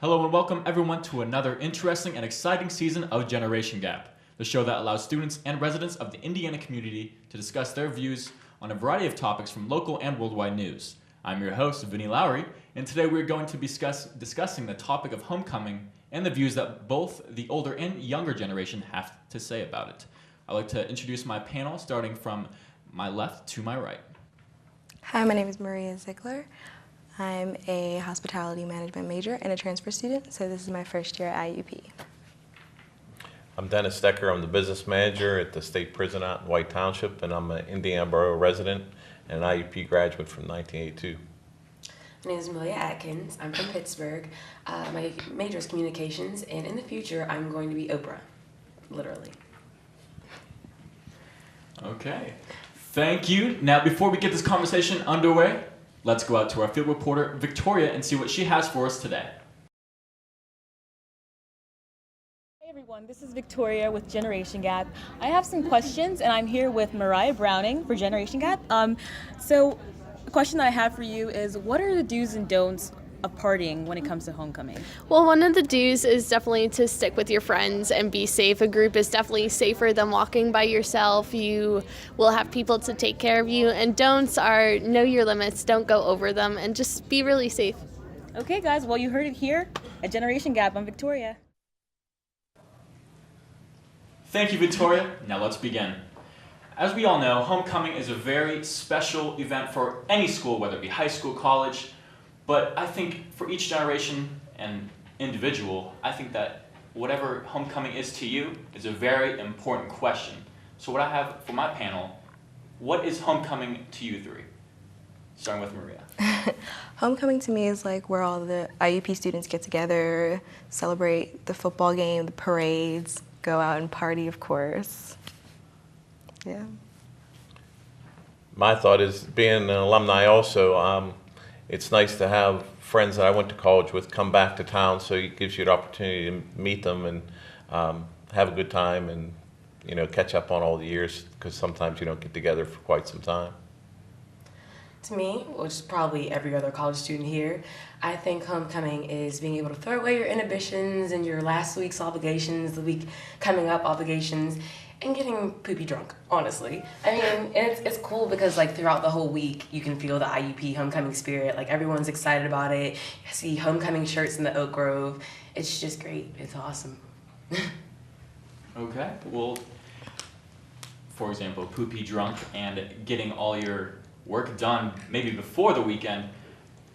Hello and welcome everyone to another interesting and exciting season of Generation Gap, the show that allows students and residents of the Indiana community to discuss their views on a variety of topics from local and worldwide news. I'm your host, Vinny Lowry, and today we're going to be discussing the topic of homecoming and the views that both the older and younger generation have to say about it. I'd like to introduce my panel, starting from my left to my right. Hi, my name is Maria Ziegler. I'm a hospitality management major and a transfer student, so this is my first year at IUP. I'm Dennis Decker. I'm the business manager at the state prison out in White Township, and I'm an Indiana Borough resident and an IUP graduate from 1982. My name is Amelia Atkins. I'm from Pittsburgh. My major is communications, and in the future, I'm going to be Oprah, literally. Okay, thank you. Now, before we get this conversation underway, let's go out to our field reporter, Victoria, and see what she has for us today. Hey everyone, this is Victoria with Generation Gap. I have some questions, and I'm here with Mariah Browning for Generation Gap. So the question that I have for you is, what are the do's and don'ts of partying when it comes to homecoming? Well, one of the do's is definitely to stick with your friends and be safe. A group is definitely safer than walking by yourself. You will have people to take care of you. And don'ts are know your limits, don't go over them, and just be really safe. Okay guys, well you heard it here at Generation Gap. I'm Victoria. Thank you, Victoria. Now let's begin. As we all know, homecoming is a very special event for any school, whether it be high school, college. But I think for each generation and individual, I think that whatever homecoming is to you is a very important question. So what I have for my panel, what is homecoming to you three? Starting with Maria. Homecoming to me is like where all the IUP students get together, celebrate the football game, the parades, go out and party, of course. Yeah. My thought is, being an alumni also, it's nice to have friends that I went to college with come back to town, so it gives you an opportunity to meet them and have a good time and, you know, catch up on all the years, because sometimes you don't get together for quite some time. To me, which is probably every other college student here, I think homecoming is being able to throw away your inhibitions and your last week's obligations, the week coming up obligations, and getting poopy drunk, honestly. I mean, it's cool because like throughout the whole week, you can feel the IUP homecoming spirit. Like everyone's excited about it. You see homecoming shirts in the Oak Grove. It's just great. It's awesome. Okay, well, for example, poopy drunk and getting all your work done maybe before the weekend.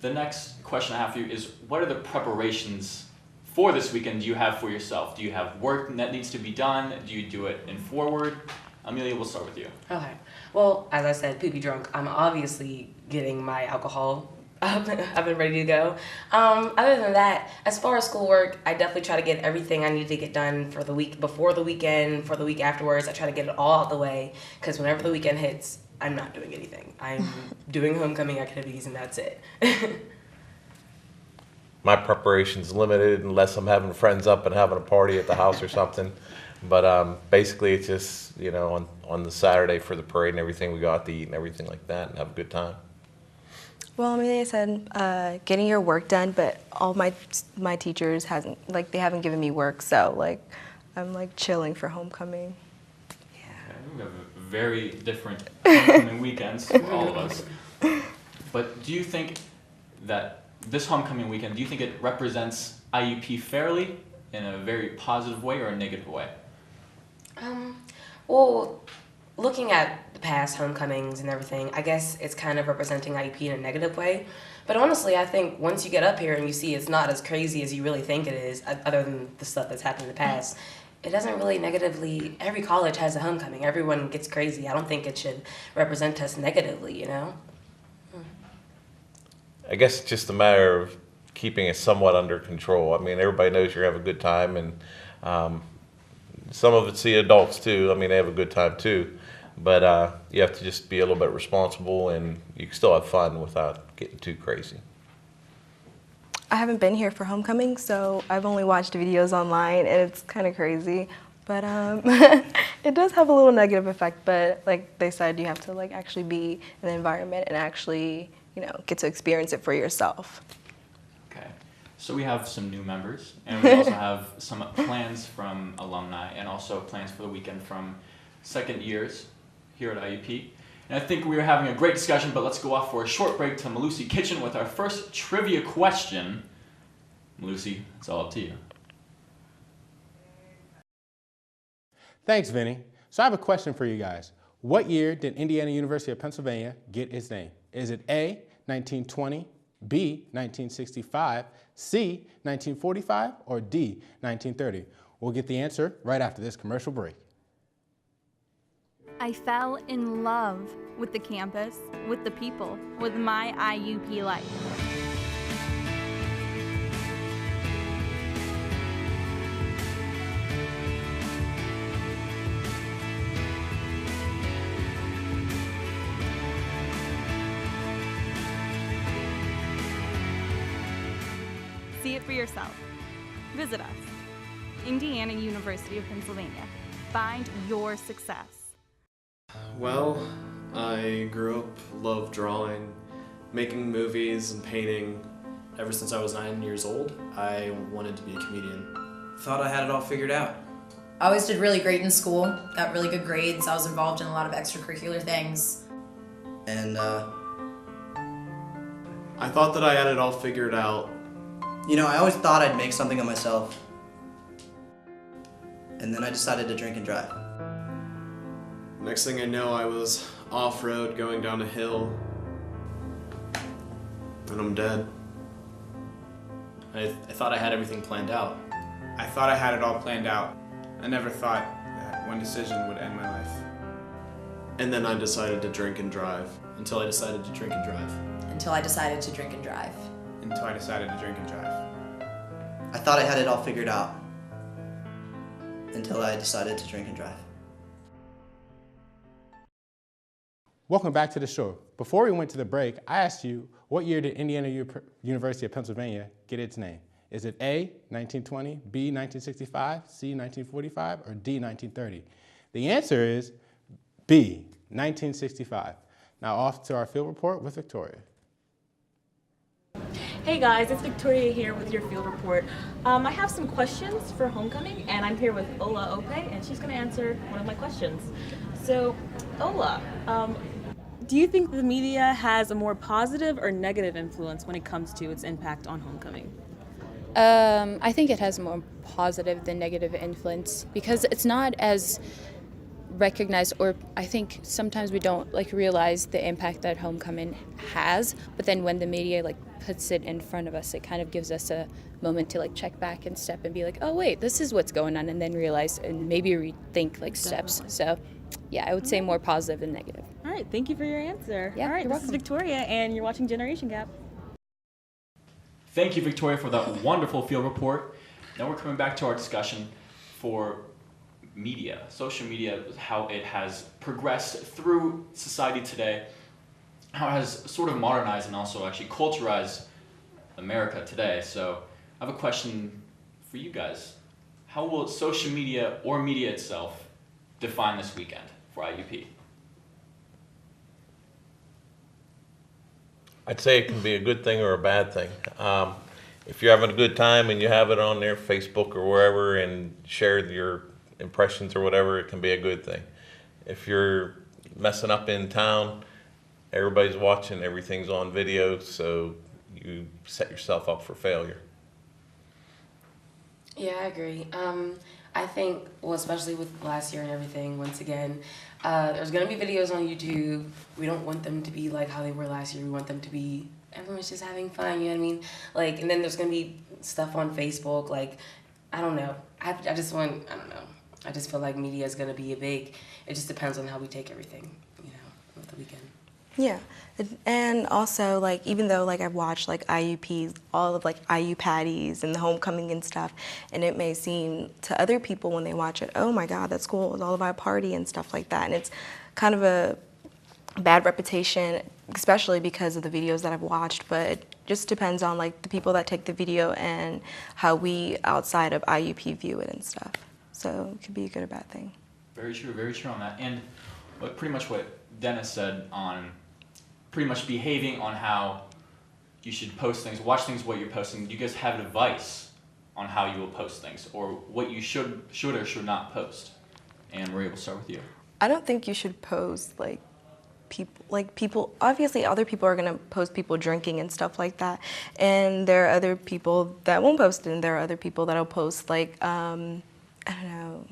The next question I have for you is, what are the preparations for this weekend do you have for yourself? Do you have work that needs to be done? Do you do it in forward? Amelia, we'll start with you. Okay. Well, as I said, poopy drunk. I'm obviously getting my alcohol up and ready to go. Other than that, as far as schoolwork, I definitely try to get everything I need to get done for the week before the weekend, for the week afterwards. I try to get it all out the way, because whenever the weekend hits, I'm not doing anything. I'm doing homecoming activities, and that's it. My preparation's limited unless I'm having friends up and having a party at the house or something. But basically, it's just, you know, on the Saturday for the parade and everything, we go out to eat and everything like that and have a good time. Well, Amelia said getting your work done, but all my teachers they haven't given me work, so like I'm like chilling for homecoming. Yeah. Okay, we have very different homecoming weekends for all of us. But do you think that this homecoming weekend, do you think it represents IUP fairly in a very positive way or a negative way? Well, looking at the past homecomings and everything, I guess it's kind of representing IUP in a negative way. But honestly, I think once you get up here and you see it's not as crazy as you really think it is, other than the stuff that's happened in the past, it doesn't really negatively, every college has a homecoming. Everyone gets crazy. I don't think it should represent us negatively, you know? I guess it's just a matter of keeping it somewhat under control. I mean, everybody knows you're having a good time, and some of it's the adults too. I mean, they have a good time too, but you have to just be a little bit responsible, and you can still have fun without getting too crazy. I haven't been here for homecoming, so I've only watched videos online, and it's kind of crazy. But it does have a little negative effect, but like they said, you have to like actually be in the environment and actually, you know, get to experience it for yourself. Okay. So we have some new members, and we also have some plans from alumni, and also plans for the weekend from second years here at IUP. And I think we are having a great discussion, but let's go off for a short break to Malusi Kitchen with our first trivia question. Malusi, it's all up to you. Thanks, Vinny. So I have a question for you guys. What year did Indiana University of Pennsylvania get its name? Is it A, 1920, B, 1965, C, 1945, or D, 1930? We'll get the answer right after this commercial break. I fell in love with the campus, with the people, with my IUP life. See it for yourself. Visit us. Indiana University of Pennsylvania. Find your success. Well, I grew up, loved drawing, making movies and painting. Ever since I was 9 years old, I wanted to be a comedian. Thought I had it all figured out. I always did really great in school, got really good grades. I was involved in a lot of extracurricular things. And, I thought that I had it all figured out. you know, I always thought I'd make something of myself. And then I decided to drink and drive. Next thing I know, I was off-road going down a hill. And I'm dead. I thought I had everything planned out. I thought I had it all planned out. I never thought that one decision would end my life. And then I decided to drink and drive. Until I decided to drink and drive. Until I decided to drink and drive. Until I decided to drink and drive. I thought I had it all figured out. Until I decided to drink and drive. Welcome back to the show. Before we went to the break, I asked you, what year did Indiana University of Pennsylvania get its name? Is it A, 1920, B, 1965, C, 1945, or D, 1930? The answer is B, 1965. Now off to our field report with Victoria. Hey guys, it's Victoria here with your field report. I have some questions for homecoming, and I'm here with Ola Ope, and she's going to answer one of my questions. So, Ola, do you think the media has a more positive or negative influence when it comes to its impact on homecoming? I think it has more positive than negative influence because it's not as recognized, or I think sometimes we don't realize the impact that homecoming has, but then when the media puts it in front of us, it kind of gives us a moment to check back and step and be like, oh wait, this is what's going on, and then realize and maybe rethink steps. So yeah, I would say more positive than negative. All right, thank you for your answer. Yeah, all right, you're this is Victoria, and you're watching Generation Gap. Thank you, Victoria, for that wonderful field report. Now we're coming back to our discussion for media, social media, how it has progressed through society today, how it has sort of modernized and also actually culturized America today. So I have a question for you guys. How will social media or media itself define this weekend for IUP? I'd say it can be a good thing or a bad thing. If you're having a good time and you have it on there, Facebook or wherever, and share your impressions or whatever, it can be a good thing. If you're messing up in town, everybody's watching, everything's on video, so you set yourself up for failure. Yeah, I agree. I think, well, especially with last year and everything, once again, there's going to be videos on YouTube. We don't want them to be like how they were last year. We want them to be, everyone's just having fun, you know what I mean? And then there's going to be stuff on Facebook, I don't know. I just feel like media is going to be it just depends on how we take everything, with the weekend. Yeah, and also even though I've watched IUPs, all of IU Patties and the homecoming and stuff, and it may seem to other people when they watch it, oh my God, that's cool, it's all about a party and stuff like that, and it's kind of a bad reputation, especially because of the videos that I've watched, but it just depends on the people that take the video and how we outside of IUP view it and stuff. So it could be a good or bad thing. Very true on that. And pretty much what Dennis said on pretty much behaving on how you should post things, watch things what you're posting. Do you guys have advice on how you will post things or what you should or should not post? And Maria, we'll start with you. I don't think you should post people, obviously other people are gonna post people drinking and stuff like that. And there are other people that won't post it, and there are other people that'll post I don't know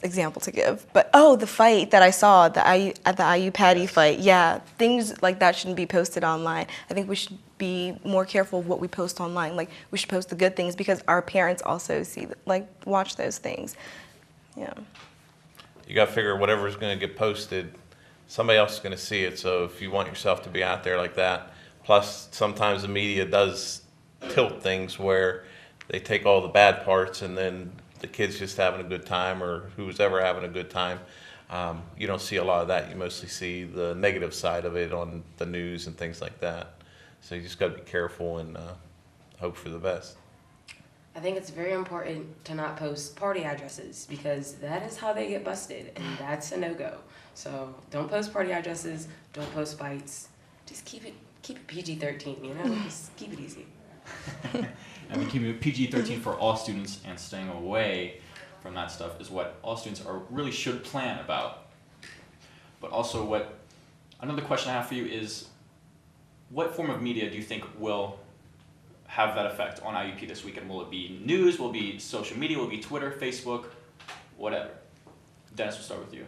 example to give, but the fight that I saw, the IU Patty fight, yeah, things like that shouldn't be posted online. I think we should be more careful of what we post online. Like, we should post the good things because our parents also watch those things. Yeah. You got to figure whatever's going to get posted, somebody else is going to see it. So if you want yourself to be out there like that, plus sometimes the media does tilt things where they take all the bad parts and then the kid's just having a good time or who's ever having a good time. You don't see a lot of that. You mostly see the negative side of it on the news and things like that. So you just got to be careful and hope for the best. I think it's very important to not post party addresses because that is how they get busted, and that's a no-go. So don't post party addresses, don't post fights. Just keep it PG-13, you know? Just keep it easy. I mean, keeping it PG-13 for all students and staying away from that stuff is what all students really should plan about. But also another question I have for you is, what form of media do you think will have that effect on IUP this weekend? Will it be news? Will it be social media? Will it be Twitter, Facebook, whatever? Dennis, we'll start with you.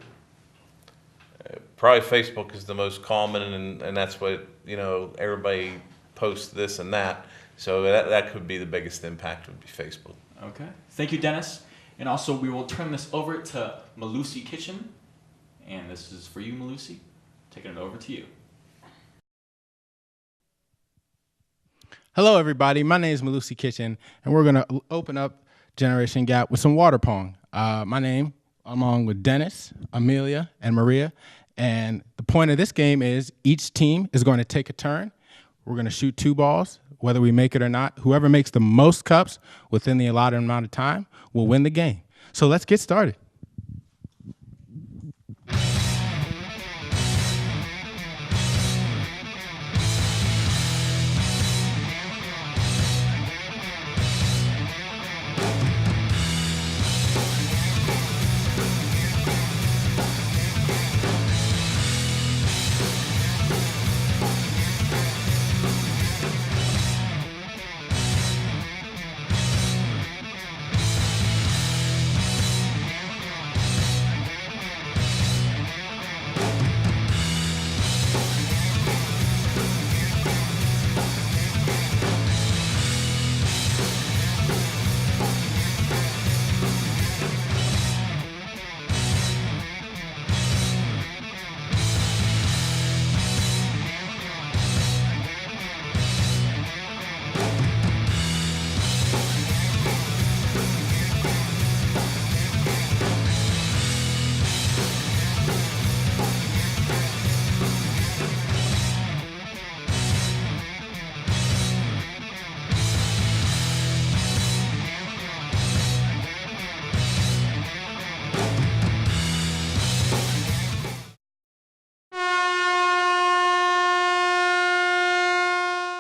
Probably Facebook is the most common, and that's what, everybody posts this and that. So that could be the biggest impact would be Facebook. Okay. Thank you, Dennis. And also, we will turn this over to Malusi Kitchen. And this is for you, Malusi. Taking it over to you. Hello, everybody. My name is Malusi Kitchen, and we're going to open up Generation Gap with some water pong. My name, along with Dennis, Amelia, and Maria. And the point of this game is each team is going to take a turn. We're going to shoot 2 balls. Whether we make it or not, whoever makes the most cups within the allotted amount of time will win the game. So let's get started.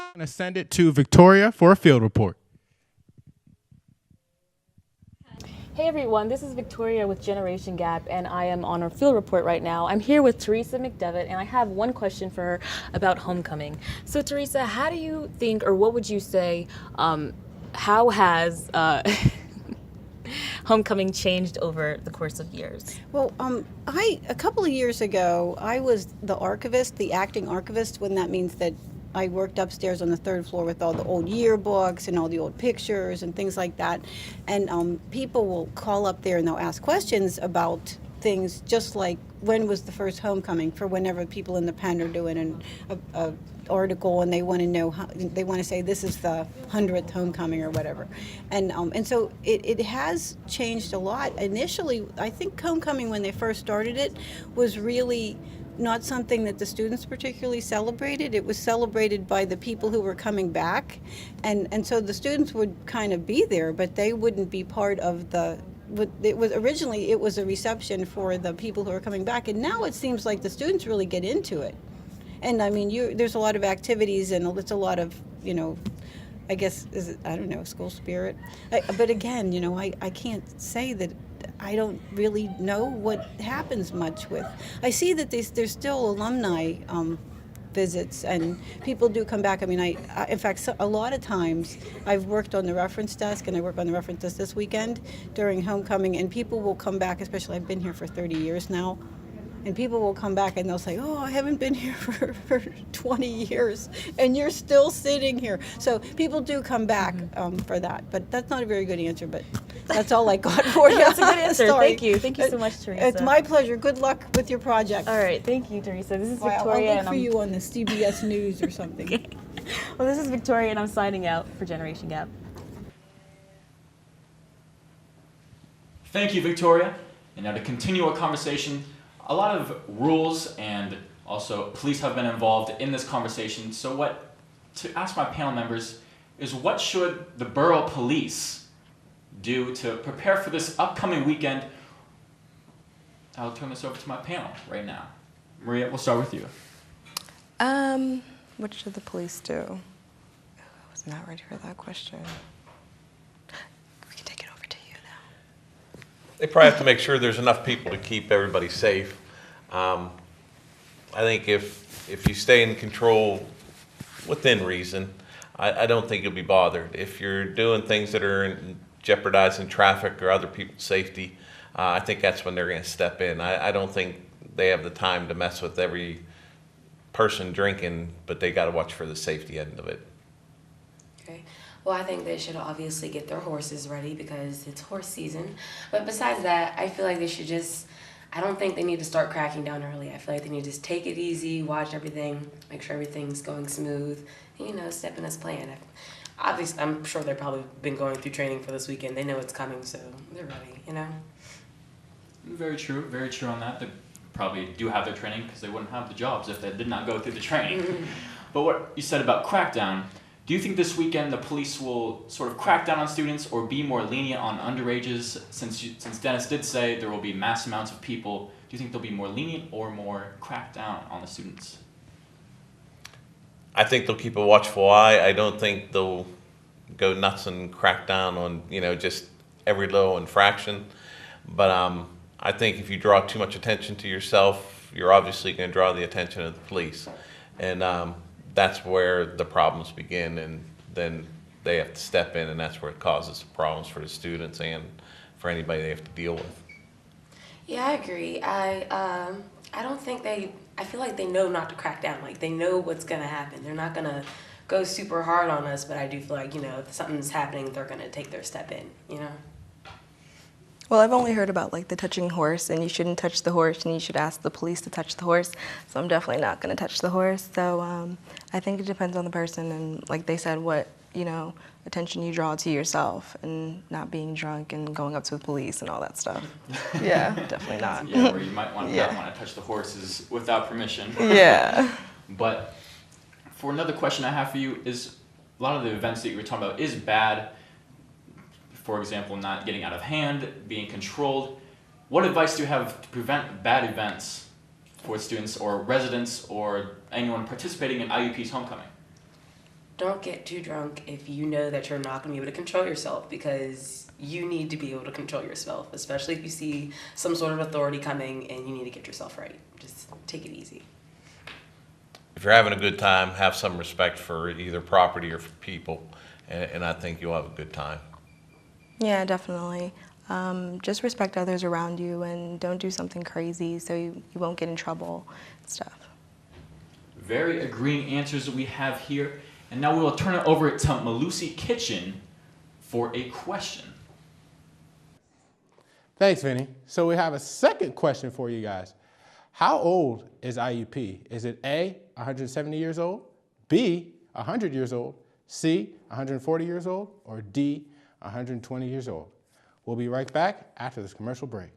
I'm going to send it to Victoria for a field report. Hey everyone, this is Victoria with Generation Gap, and I am on our field report right now. I'm here with Teresa McDevitt, and I have one question for her about homecoming. So Teresa, how do you think, or what would you say, how has homecoming changed over the course of years? Well, a couple of years ago, I was the archivist, the acting archivist, when that means that I worked upstairs on the 3rd floor with all the old yearbooks and all the old pictures and things like that. And people will call up there and they'll ask questions about things just like when was the first homecoming, for whenever people in the pen are doing an article and they want to know how, they want to say this is the 100th homecoming or whatever. And so it has changed a lot. Initially, I think homecoming when they first started it was really not something that the students particularly celebrated. It was celebrated by the people who were coming back. And so the students would kind of be there, but they wouldn't be part of originally it was a reception for the people who are coming back. And now it seems like the students really get into it. And I mean, there's a lot of activities and it's a lot of, I guess, I don't know, school spirit. But again, I can't say that I don't really know what happens much with. I see that there's still alumni visits, and people do come back. I mean, in fact, a lot of times I've worked on the reference desk, and I work on the reference desk this weekend during homecoming, and people will come back, especially I've been here for 30 years now, and people will come back and they'll say, oh, I haven't been here for 20 years, and you're still sitting here. So people do come back for that, but that's not a very good answer, but that's all I got for you. That's a good answer. Sorry. Thank you. Thank you so much, Teresa. It's my pleasure. Good luck with your project. All right. Thank you, Teresa. This is Well, Victoria. I'll look for you on the CBS News or something. Okay. Well, this is Victoria, and I'm signing out for Generation Gap. Thank you, Victoria. And now to continue our conversation, a lot of rules and also police have been involved in this conversation. So to ask my panel members is, what should the borough police do to prepare for this upcoming weekend? I'll turn this over to my panel right now. Maria, we'll start with you. What should the police do? I was not ready for that question. We can take it over to you now. They probably have to make sure there's enough people to keep everybody safe. I think if you stay in control within reason, I don't think you'll be bothered. If you're doing things that are jeopardizing traffic or other people's safety, I think that's when they're going to step in. I don't think they have the time to mess with every person drinking, but they got to watch for the safety end of it. Okay. Well, I think they should obviously get their horses ready because it's horse season. But besides that, I feel like they should I don't think they need to start cracking down early. I feel like they need to just take it easy, watch everything, make sure everything's going smooth, and, step in as planned. Obviously, I'm sure they've probably been going through training for this weekend. They know it's coming, so they're ready, Very true on that. They probably do have their training because they wouldn't have the jobs if they did not go through the training. But what you said about crackdown, do you think this weekend the police will sort of crack down on students or be more lenient on underages? Since Dennis did say there will be mass amounts of people, do you think they'll be more lenient or more crack down on the students? I think they'll keep a watchful eye. I don't think they'll go nuts and crack down on, just every little infraction. But I think if you draw too much attention to yourself, you're obviously going to draw the attention of the police. And that's where the problems begin, and then they have to step in, and that's where it causes problems for the students and for anybody they have to deal with. Yeah, I agree. I don't think I feel like they know not to crack down. Like, they know what's going to happen. They're not going to go super hard on us, but I do feel like, if something's happening, they're going to take their step in, Well, I've only heard about the touching horse, and you shouldn't touch the horse, and you should ask the police to touch the horse. So I'm definitely not going to touch the horse. So I think it depends on the person, and like they said, what attention you draw to yourself, and not being drunk and going up to the police and all that stuff. Yeah, definitely not. Yeah, where you might not want to touch the horses without permission. Yeah. But for another question I have for you is, a lot of the events that you were talking about is bad. For example, not getting out of hand, being controlled. What advice do you have to prevent bad events for students or residents or anyone participating in IUP's homecoming? Don't get too drunk if you know that you're not going to be able to control yourself, because you need to be able to control yourself, especially if you see some sort of authority coming and you need to get yourself right. Just take it easy. If you're having a good time, have some respect for either property or for people, and I think you'll have a good time. Yeah, definitely. Just respect others around you and don't do something crazy so you won't get in trouble and stuff. Very agreeing answers that we have here. And now we will turn it over to Malusi Kitchen for a question. Thanks, Vinny. So we have a second question for you guys. How old is IUP? Is it A, 170 years old, B, 100 years old, C, 140 years old, or D, 120 years old? We'll be right back after this commercial break.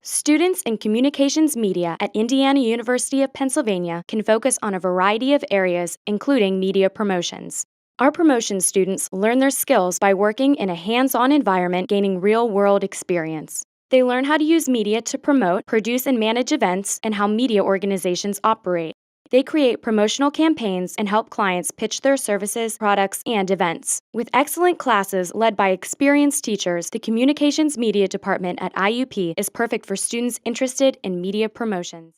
Students in communications media at Indiana University of Pennsylvania can focus on a variety of areas, including media promotions. Our promotion students learn their skills by working in a hands-on environment, gaining real-world experience. They learn how to use media to promote, produce, and manage events and how media organizations operate. They create promotional campaigns and help clients pitch their services, products, and events. With excellent classes led by experienced teachers, the Communications Media Department at IUP is perfect for students interested in media promotions.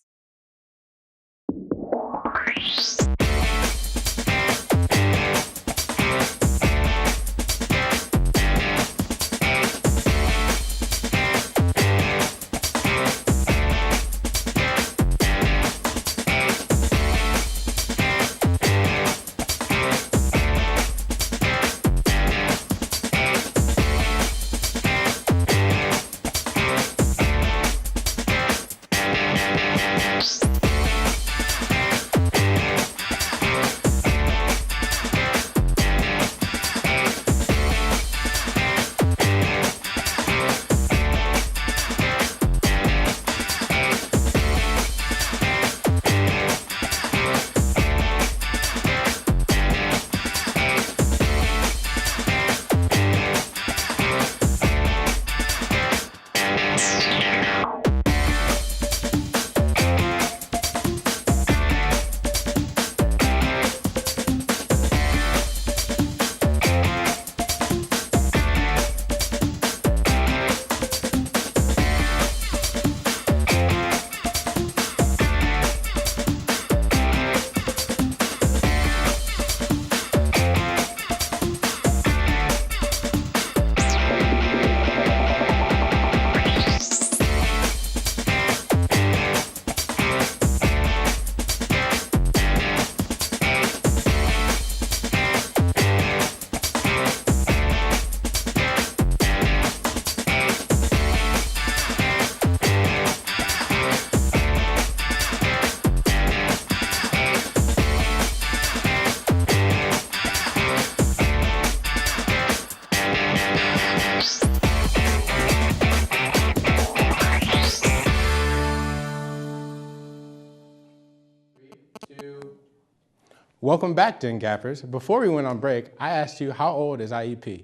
Welcome back, Den Gappers. Before we went on break, I asked you, how old is IUP?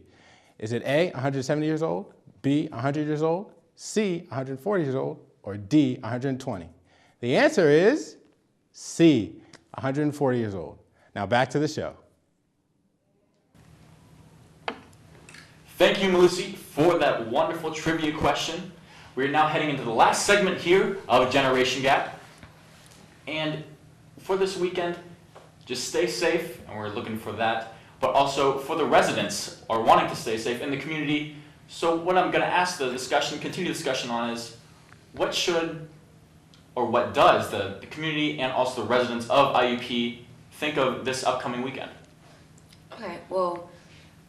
Is it A, 170 years old, B, 100 years old, C, 140 years old, or D, 120? The answer is C, 140 years old. Now back to the show. Thank you, Malusi, for that wonderful trivia question. We're now heading into the last segment here of Generation Gap. And for this weekend, just stay safe, and we're looking for that. But also for the residents are wanting to stay safe in the community. So what I'm going to ask the discussion, continue the discussion on is, what should or what does the community and also the residents of IUP think of this upcoming weekend? Okay, well,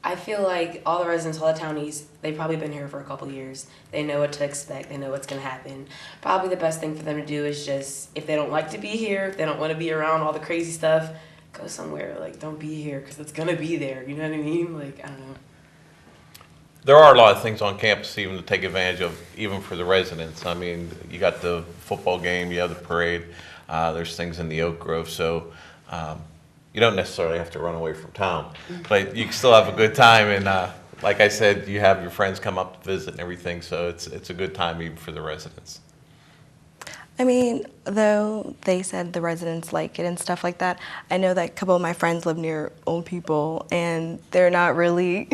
I feel like all the residents, all the townies, they've probably been here for a couple years. They know what to expect. They know what's going to happen. Probably the best thing for them to do is just, if they don't like to be here, if they don't want to be around all the crazy stuff, go somewhere. Like, don't be here because it's going to be there. You know what I mean? Like, I don't know. There are a lot of things on campus even to take advantage of, even for the residents. I mean, you got the football game, you have the parade, there's things in the Oak Grove, so you don't necessarily have to run away from town, but you can still have a good time. And like I said, you have your friends come up to visit and everything, so it's a good time even for the residents. I mean, though they said the residents like it and stuff like that, I know that a couple of my friends live near old people, and they're not really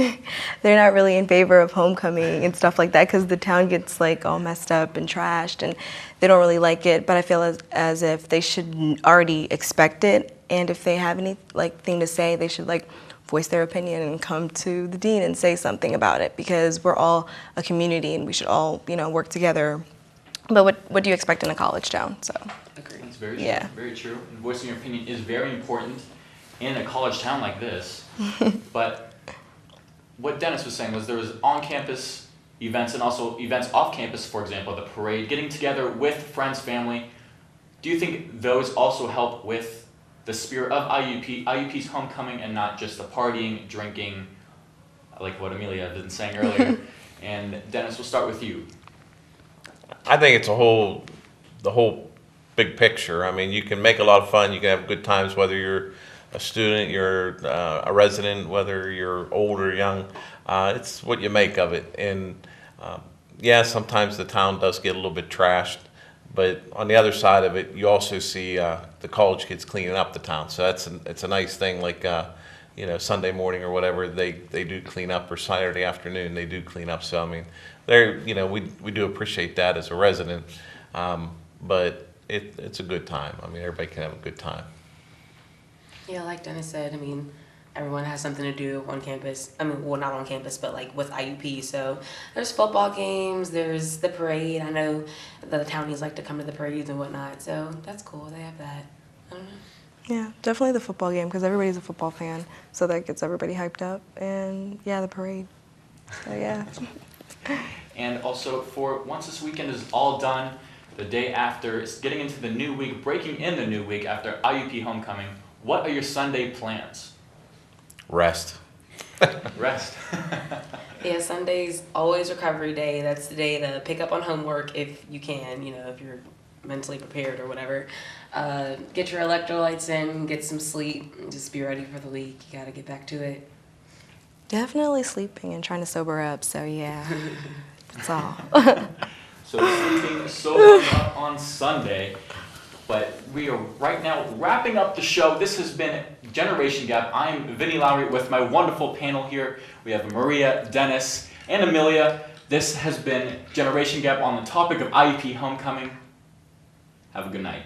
in favor of homecoming and stuff like that because the town gets like all messed up and trashed, and they don't really like it. But I feel as if they should already expect it, and if they have any thing to say, they should voice their opinion and come to the dean and say something about it, because we're all a community and we should all work together. But what do you expect in a college town? So That's very true. Very true. And voicing your opinion is very important in a college town like this. But what Dennis was saying was there was on-campus events and also events off-campus, for example, the parade, getting together with friends, family. Do you think those also help with the spirit of IUP's homecoming, and not just the partying, drinking, like what Amelia had been saying earlier? And Dennis, we'll start with you. I think it's the whole big picture. I mean, you can make a lot of fun. You can have good times, whether you're a student, you're a resident, whether you're old or young. It's what you make of it. And yeah, sometimes the town does get a little bit trashed, but on the other side of it, you also see the college kids cleaning up the town. So it's a nice thing. Like you know, Sunday morning or whatever, they do clean up, or Saturday afternoon they do clean up. So I mean, you know, we do appreciate that as a resident, but it's a good time. I mean, everybody can have a good time. Yeah, like Dennis said, I mean, everyone has something to do on campus. I mean, well, not on campus, but like with IUP. So there's football games, there's the parade. I know the townies like to come to the parades and whatnot. So that's cool. They have that. I don't know. Yeah, definitely the football game because everybody's a football fan. So that gets everybody hyped up. And yeah, the parade. So yeah. And also, for once this weekend is all done, the day after, it's getting into the new week, breaking in the new week after IUP homecoming. What are your Sunday plans? Rest. Rest. Yeah, Sunday's always recovery day. That's the day to pick up on homework if you can, you know, if you're mentally prepared or whatever. Get your electrolytes in, get some sleep, and just be ready for the week. You gotta get back to it. Definitely sleeping and trying to sober up. So yeah, that's all. So sleeping, sobering up on Sunday. But we are right now wrapping up the show. This has been Generation Gap. I'm Vinny Lowry with my wonderful panel here. We have Maria, Dennis, and Amelia. This has been Generation Gap on the topic of IUP homecoming. Have a good night.